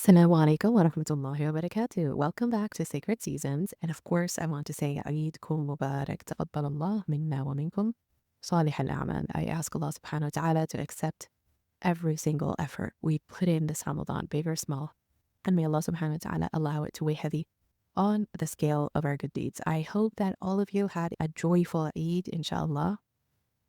Assalamu alaikum wa rahmatullahi wa barakatuh. Welcome back to Sacred Seasons. And of course, I want to say Eidkum Mubarak. Taqabbal Allah minna wa minkum. Salih al-a'mal. I ask Allah subhanahu wa ta'ala to accept every single effort we put in this Ramadan, big or small. And may Allah subhanahu wa ta'ala allow it to weigh heavy on the scale of our good deeds. I hope that all of you had a joyful Eid, inshallah.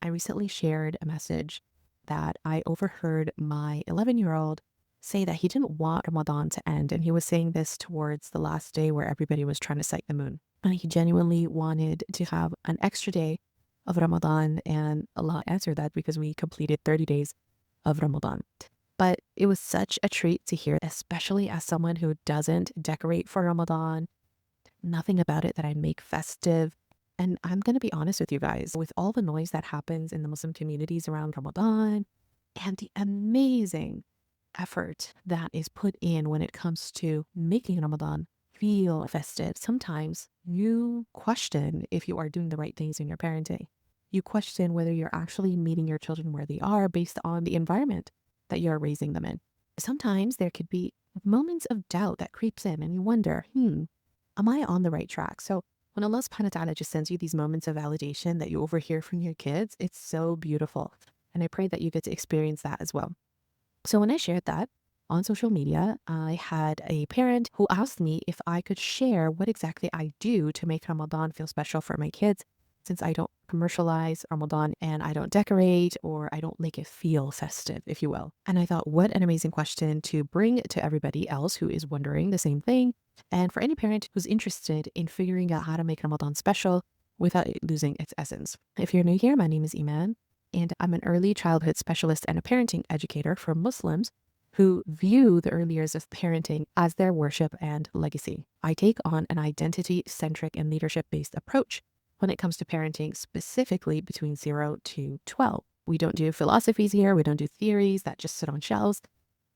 I recently shared a message that I overheard my 11-year-old say that he didn't want Ramadan to end. And he was saying this towards the last day where everybody was trying to sight the moon. And he genuinely wanted to have an extra day of Ramadan. And Allah answered that because we completed 30 days of Ramadan. But it was such a treat to hear, especially as someone who doesn't decorate for Ramadan, nothing about it that I make festive. And I'm going to be honest with you guys, with all the noise that happens in the Muslim communities around Ramadan and the amazing effort that is put in when it comes to making Ramadan feel festive, sometimes you question if you are doing the right things in your parenting. You question whether you're actually meeting your children where they are based on the environment that you're raising them in. Sometimes there could be moments of doubt that creeps in and you wonder, am I on the right track? So when Allah subhanahu wa ta'ala just sends you these moments of validation that you overhear from your kids, it's so beautiful. And I pray that you get to experience that as well. So when I shared that on social media, I had a parent who asked me if I could share what exactly I do to make Ramadan feel special for my kids, since I don't commercialize Ramadan and I don't decorate or I don't make it feel festive, if you will. And I thought, what an amazing question to bring to everybody else who is wondering the same thing. And for any parent who's interested in figuring out how to make Ramadan special without it losing its essence. If you're new here, my name is Iman, and I'm an early childhood specialist and a parenting educator for Muslims who view the early years of parenting as their worship and legacy. I take on an identity-centric and leadership-based approach when it comes to parenting, specifically between 0 to 12. We don't do philosophies here. We don't do theories that just sit on shelves.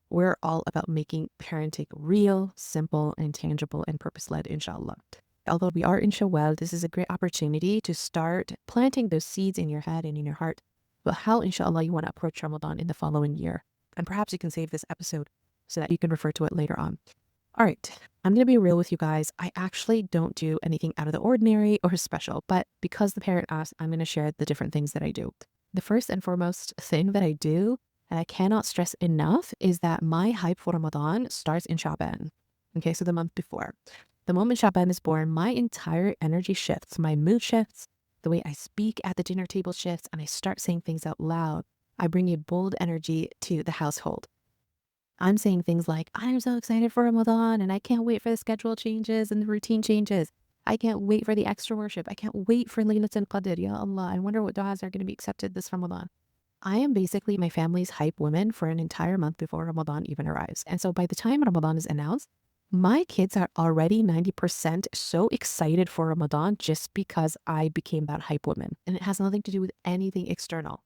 We're all about making parenting real, simple, and tangible and purpose-led, inshallah. Although we are in Shawwal, this is a great opportunity to start planting those seeds in your head and in your heart about how, inshallah, you want to approach Ramadan in the following year. And perhaps you can save this episode so that you can refer to it later on. All right, I'm going to be real with you guys. I actually don't do anything out of the ordinary or special, but because the parent asked, I'm going to share the different things that I do. The first and foremost thing that I do, and I cannot stress enough, is that my hype for Ramadan starts in Shaban. Okay, so the month before. The moment Shaban is born, my entire energy shifts, my mood shifts, the way I speak at the dinner table shifts, and I start saying things out loud. I bring a bold energy to the household. I'm saying things like, I'm so excited for Ramadan and I can't wait for the schedule changes and the routine changes. I can't wait for the extra worship. I can't wait for Laylatul Qadr. Ya Allah, I wonder what du'as are going to be accepted this Ramadan. I am basically my family's hype woman for an entire month before Ramadan even arrives. And so by the time Ramadan is announced, my kids are already 90% so excited for Ramadan just because I became that hype woman. And it has nothing to do with anything external.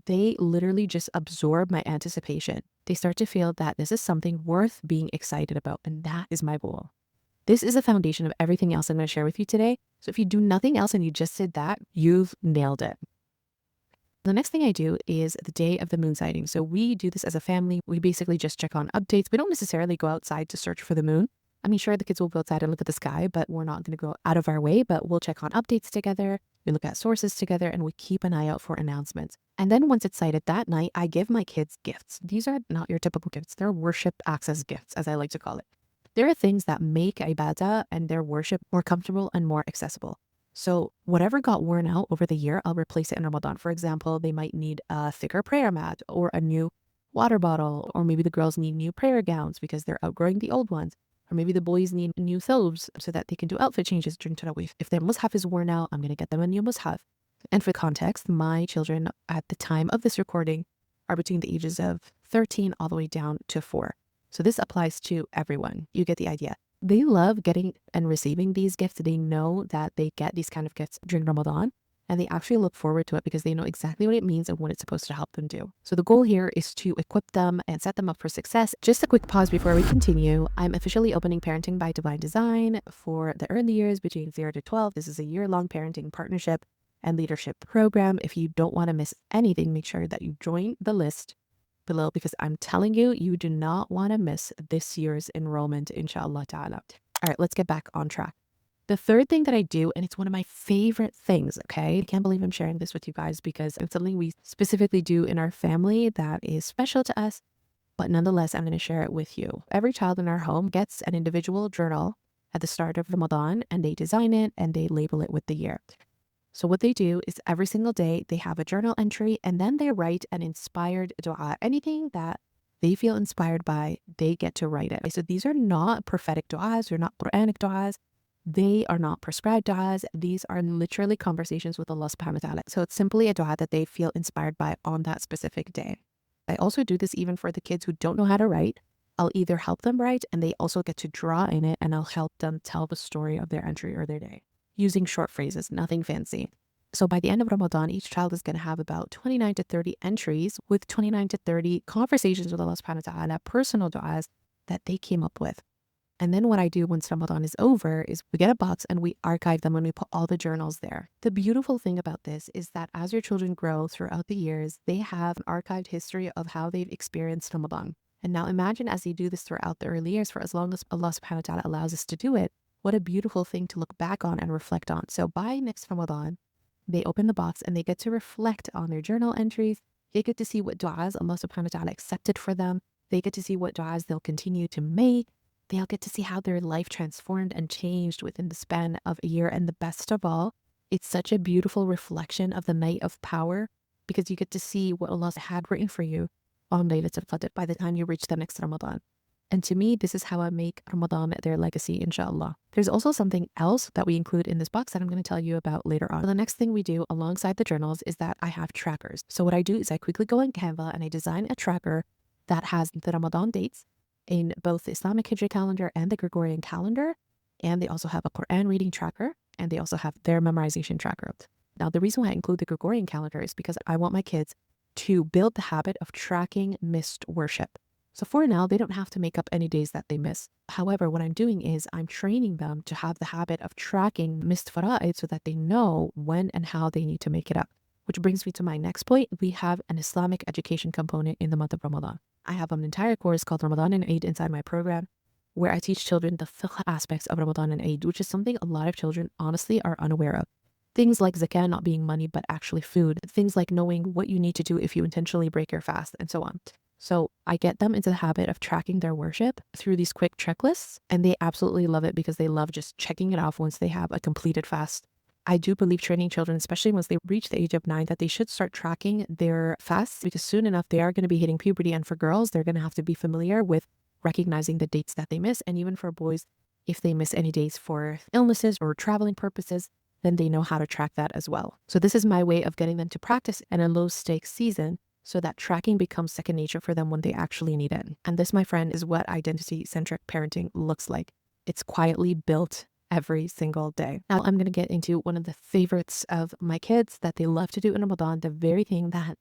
They literally just absorb my anticipation. They start to feel that this is something worth being excited about. And that is my goal. This is the foundation of everything else I'm going to share with you today. So if you do nothing else and you just did that, you've nailed it. The next thing I do is the day of the moon sighting. So we do this as a family. We basically just check on updates. We don't necessarily go outside to search for the moon. I mean, sure, the kids will go outside and look at the sky, but we're not going to go out of our way, but we'll check on updates together. We look at sources together and we keep an eye out for announcements. And then once it's sighted that night, I give my kids gifts. These are not your typical gifts. They're worship access gifts, as I like to call it. There are things that make ibadah and their worship more comfortable and more accessible. So whatever got worn out over the year, I'll replace it in Ramadan. For example, they might need a thicker prayer mat or a new water bottle, or maybe the girls need new prayer gowns because they're outgrowing the old ones. Or maybe the boys need new thobes so that they can do outfit changes during Tarawih. If their mushaf is worn out, I'm going to get them a new mushaf. And for context, my children at the time of this recording are between the ages of 13 all the way down to 4. So this applies to everyone. You get the idea. They love getting and receiving these gifts. They know that they get these kind of gifts during Ramadan, and they actually look forward to it because they know exactly what it means and what it's supposed to help them do. So the goal here is to equip them and set them up for success. Just a quick pause before we continue. I'm officially opening Parenting by Divine Design for the early years between 0 to 12. This is a year-long parenting partnership and leadership program. If you don't want to miss anything, make sure that you join the list below because I'm telling you, you do not want to miss this year's enrollment, inshallah ta'ala. All right, let's get back on track. The third thing that I do, and it's one of my favorite things, okay? I can't believe I'm sharing this with you guys because it's something we specifically do in our family that is special to us, but nonetheless, I'm going to share it with you. Every child in our home gets an individual journal at the start of Ramadan, and they design it and they label it with the year. So what they do is every single day they have a journal entry and then they write an inspired dua. Anything that they feel inspired by, they get to write it. So these are not prophetic duas, they're not Quranic duas. They are not prescribed duas. These are literally conversations with Allah subhanahu wa ta'ala. So it's simply a dua that they feel inspired by on that specific day. I also do this even for the kids who don't know how to write. I'll either help them write and they also get to draw in it, and I'll help them tell the story of their entry or their day using short phrases, nothing fancy. So by the end of Ramadan, each child is going to have about 29 to 30 entries with 29 to 30 conversations with Allah subhanahu wa ta'ala, personal du'as that they came up with. And then what I do once Ramadan is over is we get a box and we archive them and we put all the journals there. The beautiful thing about this is that as your children grow throughout the years, they have an archived history of how they've experienced Ramadan. And now imagine as they do this throughout the early years, for as long as Allah subhanahu wa ta'ala allows us to do it, what a beautiful thing to look back on and reflect on. So by next Ramadan, they open the box and they get to reflect on their journal entries. They get to see what du'as Allah subhanahu wa ta'ala accepted for them. They get to see what du'as they'll continue to make. They'll get to see how their life transformed and changed within the span of a year. And the best of all, it's such a beautiful reflection of the night of power because you get to see what Allah had written for you on Laylatul Qadr by the time you reach the next Ramadan. And to me, this is how I make Ramadan their legacy, inshallah. There's also something else that we include in this box that I'm going to tell you about later on. The next thing we do alongside the journals is that I have trackers. So what I do is I quickly go on Canva and I design a tracker that has the Ramadan dates in both the Islamic Hijri calendar and the Gregorian calendar. And they also have a Quran reading tracker and they also have their memorization tracker. Now, the reason why I include the Gregorian calendar is because I want my kids to build the habit of tracking missed worship. So for now, they don't have to make up any days that they miss. However, what I'm doing is I'm training them to have the habit of tracking missed fara'id so that they know when and how they need to make it up. Which brings me to my next point. We have an Islamic education component in the month of Ramadan. I have an entire course called Ramadan and Eid inside my program where I teach children the fiqh aspects of Ramadan and Eid, which is something a lot of children honestly are unaware of. Things like zakah not being money, but actually food. Things like knowing what you need to do if you intentionally break your fast and so on. So I get them into the habit of tracking their worship through these quick checklists, and they absolutely love it because they love just checking it off once they have a completed fast. I do believe training children, especially once they reach the age of 9, that they should start tracking their fasts because soon enough they are going to be hitting puberty. And for girls, they're going to have to be familiar with recognizing the dates that they miss. And even for boys, if they miss any days for illnesses or traveling purposes, then they know how to track that as well. So this is my way of getting them to practice in a low stakes season so that tracking becomes second nature for them when they actually need it. And this, my friend, is what identity-centric parenting looks like. It's quietly built every single day. Now I'm going to get into one of the favorites of my kids that they love to do in Ramadan. The very thing that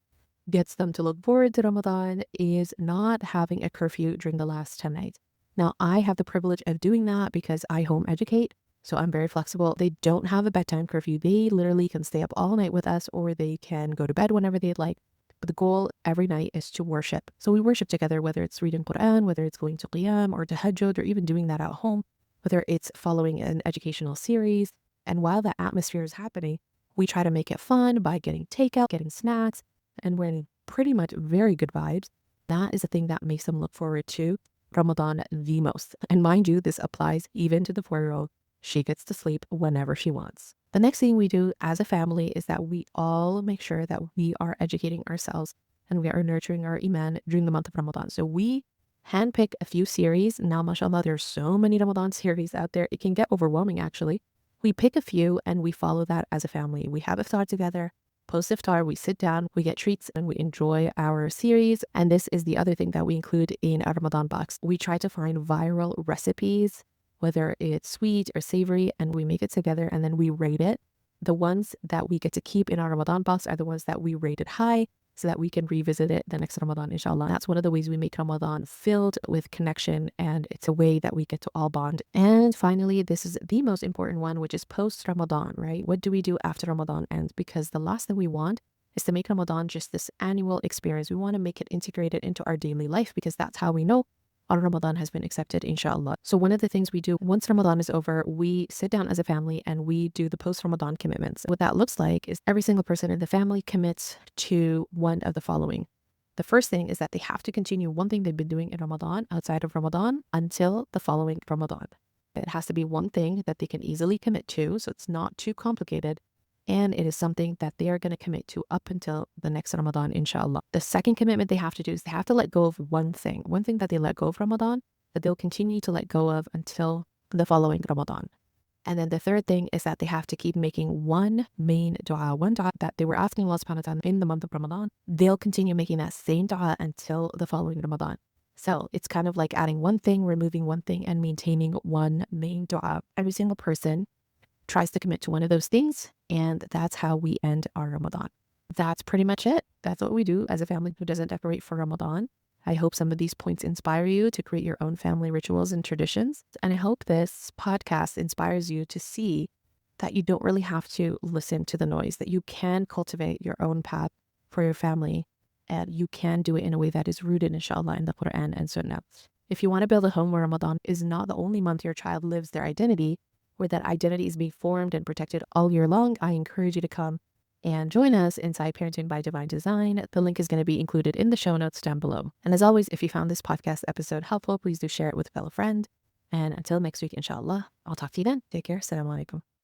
gets them to look forward to Ramadan is not having a curfew during the last 10 nights. Now I have the privilege of doing that because I home educate. So I'm very flexible. They don't have a bedtime curfew. They literally can stay up all night with us or they can go to bed whenever they'd like. But the goal every night is to worship. So we worship together, whether it's reading Quran, whether it's going to Qiyam or Tahajjud, or even doing that at home, whether it's following an educational series. And while that atmosphere is happening, we try to make it fun by getting takeout, getting snacks, and we're in pretty much very good vibes. That is the thing that makes them look forward to Ramadan the most. And mind you, this applies even to the 4-year-old. She gets to sleep whenever she wants. The next thing we do as a family is that we all make sure that we are educating ourselves and we are nurturing our iman during the month of Ramadan. So we handpick a few series. Now, mashallah, there's so many Ramadan series out there. It can get overwhelming, actually. We pick a few and we follow that as a family. We have iftar together. Post iftar, we sit down, we get treats and we enjoy our series. And this is the other thing that we include in our Ramadan box. We try to find viral recipes, whether it's sweet or savory, and we make it together and then we rate it. The ones that we get to keep in our Ramadan box are the ones that we rated high so that we can revisit it the next Ramadan, inshallah. That's one of the ways we make Ramadan filled with connection, and it's a way that we get to all bond. And finally, this is the most important one, which is post-Ramadan, right? What do we do after Ramadan ends? Because the last thing we want is to make Ramadan just this annual experience. We want to make it integrated into our daily life because that's how we know our Ramadan has been accepted, inshallah. So one of the things we do once Ramadan is over, we sit down as a family and we do the post-Ramadan commitments. What that looks like is every single person in the family commits to one of the following. The first thing is that they have to continue one thing they've been doing in Ramadan outside of Ramadan until the following Ramadan. It has to be one thing that they can easily commit to, so it's not too complicated. And it is something that they are going to commit to up until the next Ramadan, inshallah. The second commitment they have to do is they have to let go of one thing that they let go of Ramadan, that they'll continue to let go of until the following Ramadan. And then the third thing is that they have to keep making one main dua, one dua that they were asking Allah subhanahu wa ta'ala in the month of Ramadan. They'll continue making that same dua until the following Ramadan. So it's kind of like adding one thing, removing one thing, and maintaining one main dua. Every single person tries to commit to one of those things, and that's how we end our Ramadan. That's pretty much it. That's what we do as a family who doesn't decorate for Ramadan. I hope some of these points inspire you to create your own family rituals and traditions. And I hope this podcast inspires you to see that you don't really have to listen to the noise, that you can cultivate your own path for your family, and you can do it in a way that is rooted, inshallah, in the Quran and Sunnah. If you want to build a home where Ramadan is not the only month your child lives their identity, where that identity is being formed and protected all year long, I encourage you to come and join us inside Parenting by Divine Design. The link is going to be included in the show notes down below. And as always, if you found this podcast episode helpful, please do share it with a fellow friend. And until next week, inshallah, I'll talk to you then. Take care. Assalamu alaikum.